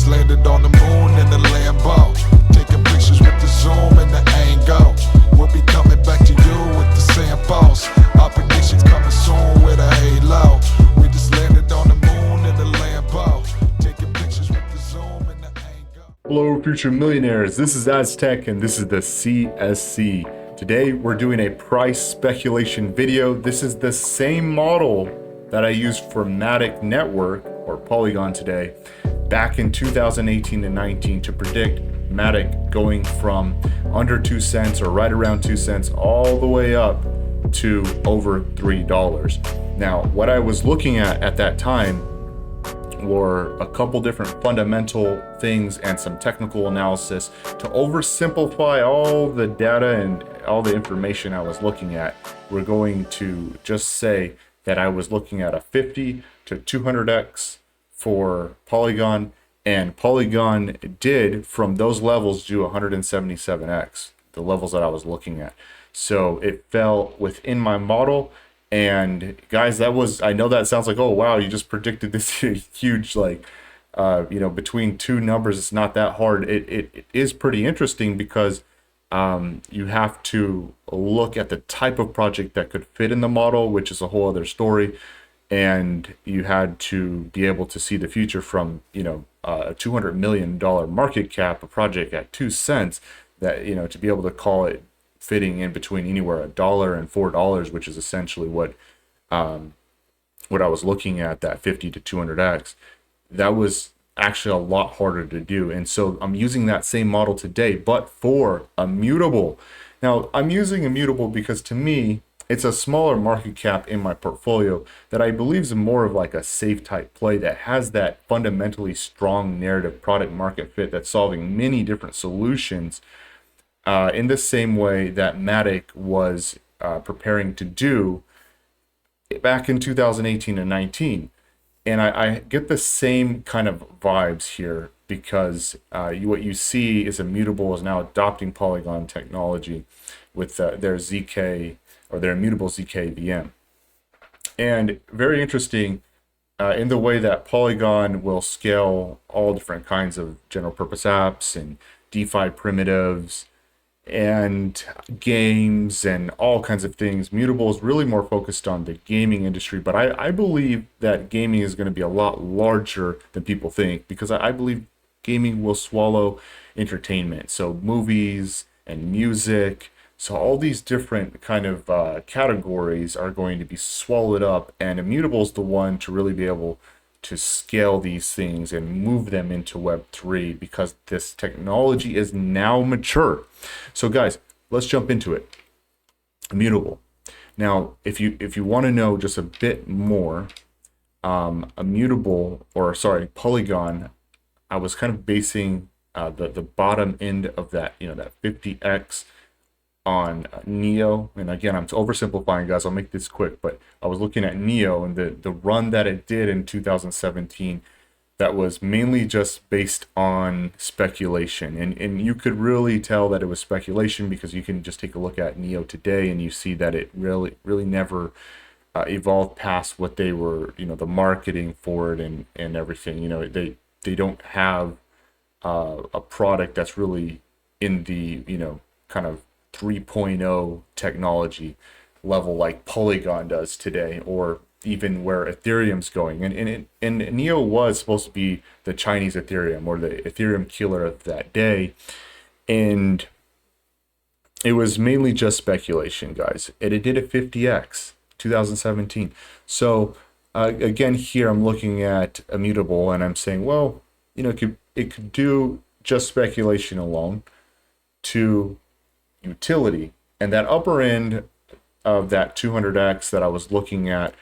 just landed on the moon in the Lambo, taking pictures with the zoom and the angle. We'll be coming back to you with the samples. Our predictions coming soon with a halo. We just landed on the moon in the Lambo, taking pictures with the zoom and the angle. Hello future millionaires, this is Aztec and this is the CSC. Today we're doing a price speculation video. This is the same model that I used for Matic Network or Polygon today back in 2018 and 19 to predict Matic going from under 2 cents or right around 2 cents all the way up to over $3. Now what I was looking at that time were a couple different fundamental things and some technical analysis to oversimplify all the data and all the information I was looking at. We're going to just say that I was looking at a 50 to 200x for Polygon, and Polygon did from those levels do 177x, the levels that I was looking at. So it fell within my model. And guys, that was, I know that sounds like, oh wow, you just predicted this huge, like between two numbers, it's not that hard. It is pretty interesting because you have to look at the type of project that could fit in the model, which is a whole other story. And you had to be able to see the future from, a $200 million market cap, a project at 2 cents, that, to be able to call it fitting in between anywhere $1 and $4, which is essentially what I was looking at, that 50 to 200x. That was actually a lot harder to do. And so I'm using that same model today, but for Immutable. Now I'm using Immutable because to me, it's a smaller market cap in my portfolio that I believe is more of like a safe type play that has that fundamentally strong narrative product market fit that's solving many different solutions in the same way that Matic was preparing to do back in 2018 and 19. And I get the same kind of vibes here because what you see is Immutable is now adopting Polygon technology with their ZK or their Immutable ZK VM. And very interesting in the way that Polygon will scale all different kinds of general purpose apps and DeFi primitives and games and all kinds of things. Immutable is really more focused on the gaming industry, but I believe that gaming is going to be a lot larger than people think, because I believe gaming will swallow entertainment. So movies and music, so all these different kind of categories are going to be swallowed up, and Immutable is the one to really be able to scale these things and move them into Web3 because this technology is now mature. So guys, let's jump into it. Immutable. Now, if you want to know just a bit more, Polygon, I was kind of basing the bottom end of that, that 50x on Neo. And again, I'm oversimplifying, guys, I'll make this quick, but I was looking at Neo and the run that it did in 2017 that was mainly just based on speculation, and you could really tell that it was speculation because you can just take a look at Neo today and you see that it really never evolved past what they were, the marketing for it and everything. They don't have a product that's really in the kind of 3.0 technology level like Polygon does today, or even where Ethereum's going. And Neo was supposed to be the Chinese Ethereum or the Ethereum killer of that day. And it was mainly just speculation, guys. And it did a 50x 2017. So again, here I'm looking at Immutable and I'm saying, well, it could do just speculation alone to utility, and that upper end of that 200x that I was looking at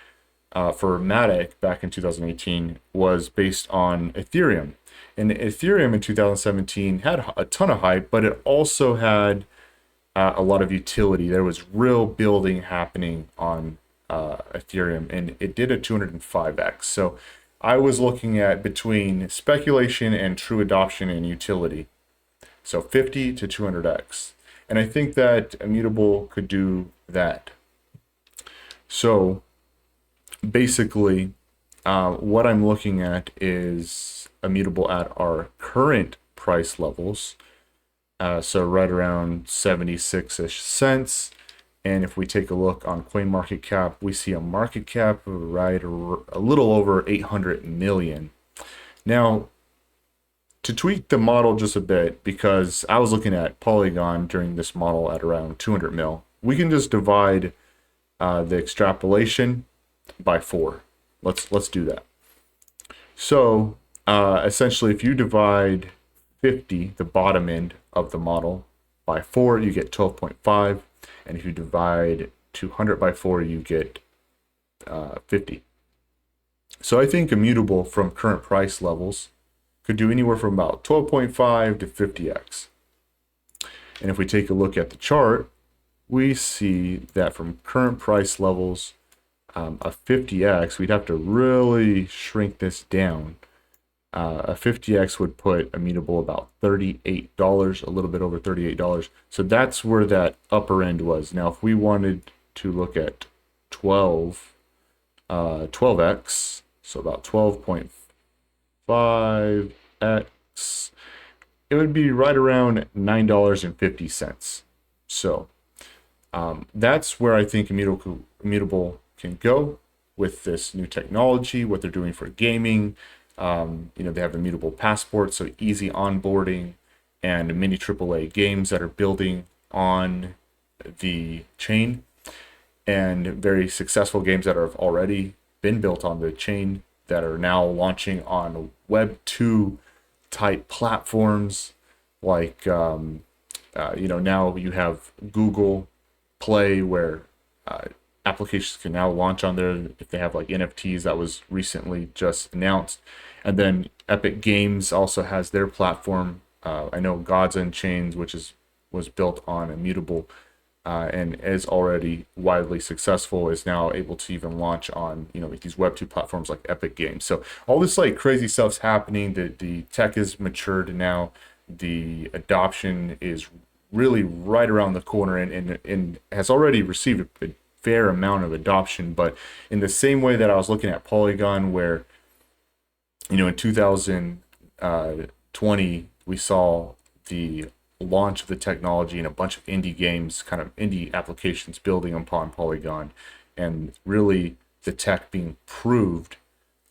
for Matic back in 2018 was based on Ethereum. And Ethereum in 2017 had a ton of hype, but it also had a lot of utility. There was real building happening on Ethereum, and it did a 205x. So I was looking at between speculation and true adoption and utility. So 50 to 200x. And I think that Immutable could do that. So basically, what I'm looking at is Immutable at our current price levels, so right around 76-ish cents. And if we take a look on CoinMarketCap, we see a market cap right a little over 800 million. Now, to tweak the model just a bit, because I was looking at Polygon during this model at around 200 mil, we can just divide the extrapolation by 4. Let's do that. So essentially, if you divide 50, the bottom end of the model, by 4, you get 12.5. And if you divide 200 by 4, you get 50. So I think Immutable from current price levels could do anywhere from about 12.5 to 50x. And if we take a look at the chart, we see that from current price levels, a 50x, we'd have to really shrink this down. A 50x would put Immutable about $38, a little bit over $38. So that's where that upper end was. Now, if we wanted to look at 12x, so about 12.5x, it would be right around $9.50. So that's where I think Immutable can go with this new technology, what they're doing for gaming. They have Immutable Passport, so easy onboarding, and many AAA games that are building on the chain, and very successful games that have already been built on the chain that are now launching on Web 2 type platforms, like now you have Google Play, where applications can now launch on there if they have like NFTs. That was recently just announced. And then Epic Games also has their platform. I know Gods Unchained, which was built on Immutable and is already widely successful, is now able to even launch on these Web 2 platforms like Epic Games. So all this like crazy stuff's happening. The tech is matured now. The adoption is really right around the corner and has already received a fair amount of adoption. But in the same way that I was looking at Polygon, where in 2020 we saw the launch of the technology and a bunch of indie games, kind of indie applications building upon Polygon, and really the tech being proved.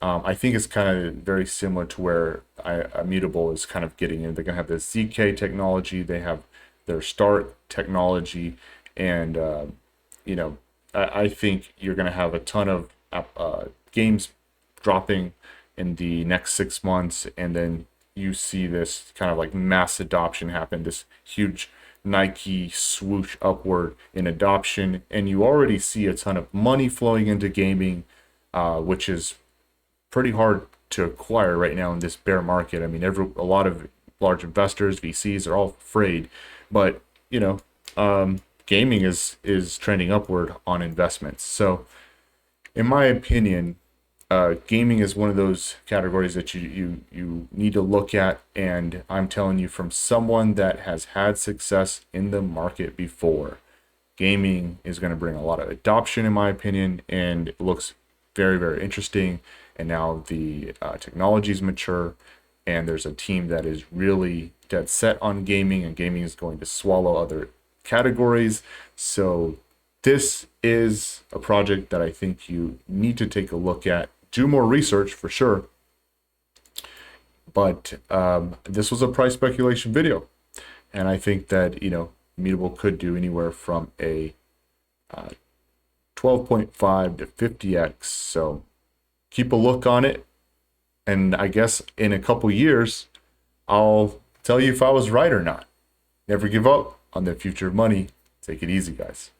I think it's kind of very similar to where Immutable is kind of getting in. They're going to have the ZK technology, they have their Start technology, and I think you're going to have a ton of games dropping in the next 6 months, and then you see this kind of like mass adoption happen, this huge Nike swoosh upward in adoption, and you already see a ton of money flowing into gaming, which is pretty hard to acquire right now in this bear market. I mean, a lot of large investors, VCs, are all afraid, but gaming is trending upward on investments. So in my opinion, gaming is one of those categories that you need to look at, and I'm telling you from someone that has had success in the market before, gaming is going to bring a lot of adoption in my opinion, and it looks very, very interesting. And now the technology is mature, and there's a team that is really dead set on gaming, and gaming is going to swallow other categories. So this is a project that I think you need to take a look at. Do more research for sure. But this was a price speculation video, and I think that Immutable could do anywhere from a 12.5 to 50x. So keep a look on it, and I guess in a couple years I'll tell you if I was right or not. Never give up on the future of money. Take it easy, guys.